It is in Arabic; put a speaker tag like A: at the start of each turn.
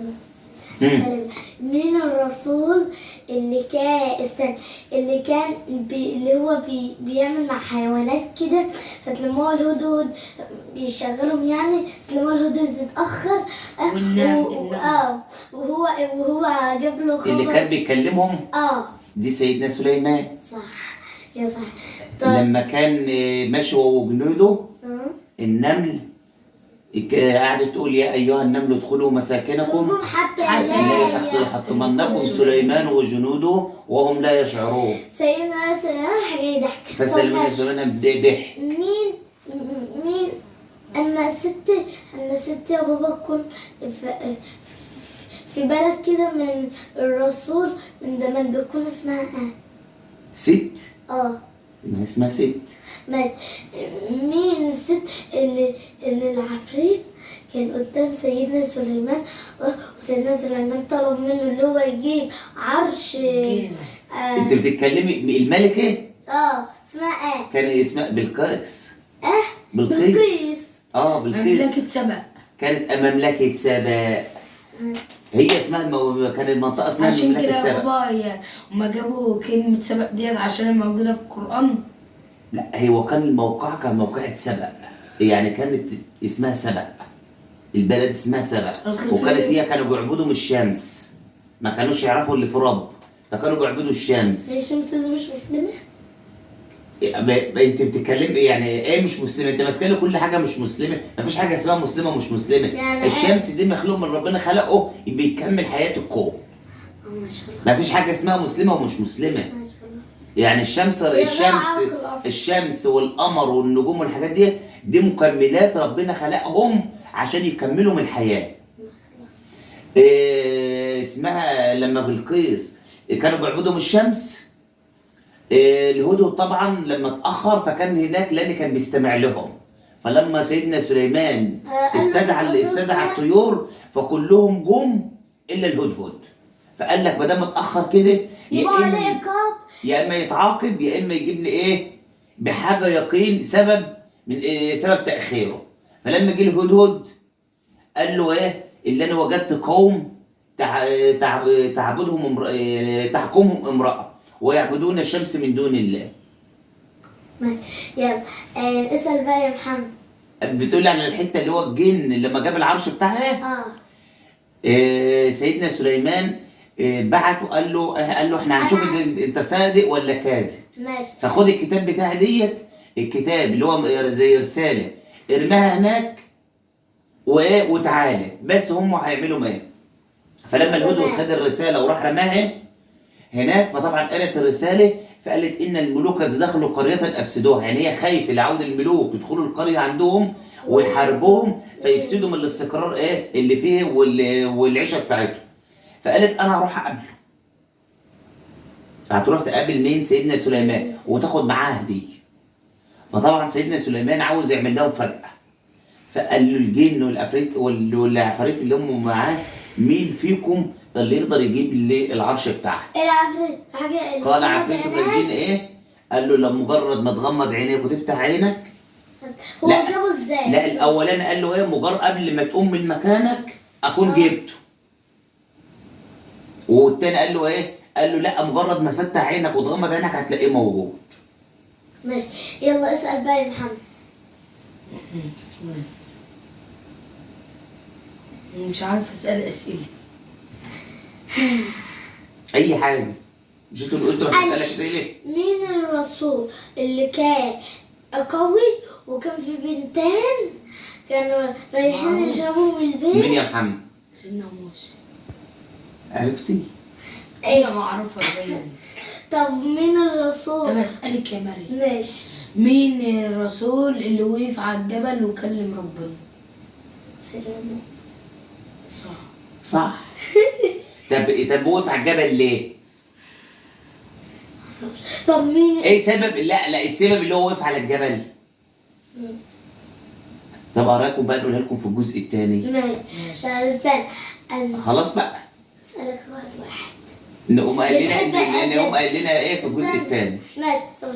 A: أسألك مين الرسول اللي كان اللي هو بيعمل مع حيوانات كده ساعة لما هو الهدهد بيشغلهم، يعني ساعة لما الهدهد اتأخر وهو جاب له خبر
B: اللي كان بيكلمهم دي سيدنا سليمان.
A: صح يا صح.
B: لما كان ماشي هو وجنوده النمل قعدت تقول يا ايها النمل ادخلوا مساكنكم
A: حتى
B: لا يحطمنكم سليمان وجنوده وهم لا يشعرون.
A: سيدنا سليمان حاجه يضحك.
B: فسليمان ضحك.
A: مين اما ست يا بابا تكون في بلد كده من الرسول من زمان بيكون اسمها
B: ست؟
A: ما
B: اسمها ست.
A: ماشي. مين الست اللي العفريت كان قدام سيدنا سليمان وسيدنا سليمان طلب منه اللي هو يجيب عرش
B: انت بتتكلمي الملكة؟
A: اسمها
B: كان اسمها بلقيس.
A: بلقيس.
B: بلقيس
C: مملكة سبأ.
B: كانت مملكة سبأ. هي اسمها كان المنطقة اسمها مملكة سبأ.
C: عشان كده بابا هما جابوا كلمة سبأ ديت عشان موجودة في القرآن.
B: لا هو كان الموقع كان موقعة سبأ، يعني كانت اسمها سبأ، البلد اسمها سبأ، وكانت هي كانوا بيعبدوا من الشمس، ما كانوش يعرفوا اللي في رب، فكانوا بيعبدوا الشمس.
A: الشمس دي مش مسلمة؟
B: انت بتتكلم يعني ايه مش مسلمه؟ انت ماسكه كل حاجه مش مسلمه، مفيش حاجه اسمها مسلمه ومش مسلمه. يعني الشمس دي مخلوق من ربنا خلقه بيكمل حياه الكون.
A: ما شاء الله.
B: مفيش حاجه اسمها مسلمه ومش مسلمه.
A: ما شاء الله.
B: يعني الشمس والقمر والنجوم والحاجات دي مكملات ربنا خلقهم عشان يكملوا من الحياه. اسمها لما بلقيس كانوا بيعبدوا من الشمس. الهدهد طبعا لما اتأخر فكان هناك لأن كان بيستمع لهم، فلما سيدنا سليمان استدعى الطيور فكلهم جم إلا الهدهد، فقال لك ما دام اتأخر كده يا إما يتعاقب يا إما يجيب لي بحاجة يقين سبب من سبب تأخيره. فلما جه الهدهد قال له اللي أنا وجدت قوم تحكمهم امرأة ويعبدون الشمس من دون الله.
A: يلا اسأل بقى يا محمد.
B: بتقول على الحته اللي هو الجن لما جاب العرش بتاعها. سيدنا سليمان بعته قال له احنا هنشوف انت صادق ولا كاذب.
A: ماشي.
B: فخد الكتاب بتاعي الكتاب اللي هو زي رساله ارميها هناك وتعالى، بس هم هيعملوا ايه؟ فلما الهدهد خد الرساله وراح رماها هناك، فطبعا قالت الرساله فقالت ان الملوك اذا دخلوا قريه افسدوها، يعني هي خايفه لعود الملوك يدخلوا القريه عندهم ويحاربوهم فيفسدوا من الاستقرار اللي فيه والعيشه بتاعتهم. فقالت انا هروح اقابله. فهتروح تقابل مين؟ سيدنا سليمان وتاخد معاه هديه. فطبعا سيدنا سليمان عاوز يعمل لهم فجأة، فقال له الجن والعفاريت اللي هم معاه مين فيكم اللي يقدر يجيب لي العرش بتاعها؟
A: العفريت
B: قال عفريت الجن قال له لمجرد ما تغمض عينيك وتفتح عينك.
A: هو جابه ازاي؟
B: لا الاولاني قال له مجرد قبل ما تقوم من مكانك اكون جبته. والتاني قال له قال له لا مجرد ما تفتح عينك وتغمض عينك هتلاقيه موجود.
A: ماشي. يلا اسال بقى يا محمد.
C: مش عارف اسال اسئله.
B: اي حاجه. مش انتوا اللي قلتوا هسألك اسئله؟
A: مين الرسول اللي كان قوي وكان في بنتين كانوا رايحين يشربوا من البيت؟
B: مين يا محمد؟
C: سيدنا موسى.
B: عرفتي؟
C: انا معروفه ازاي.
A: طب مين الرسول؟
C: طب اسالك يا مريم.
A: ماشي.
C: مين الرسول اللي وقف على الجبل وكلم ربنا؟
A: سيدنا
C: صح.
B: طب وقف على الجبل ليه؟
A: طب مين
B: ايه سبب؟ لا السبب اللي هو وقف على الجبل. طب اراكم بقى نقولها لكم في الجزء الثاني.
A: ماشي. استنى
B: خلاص بقى.
A: اسالك سؤال واحد.
B: ان هم قال لنا في الجزء الثاني.
A: ماشي. طب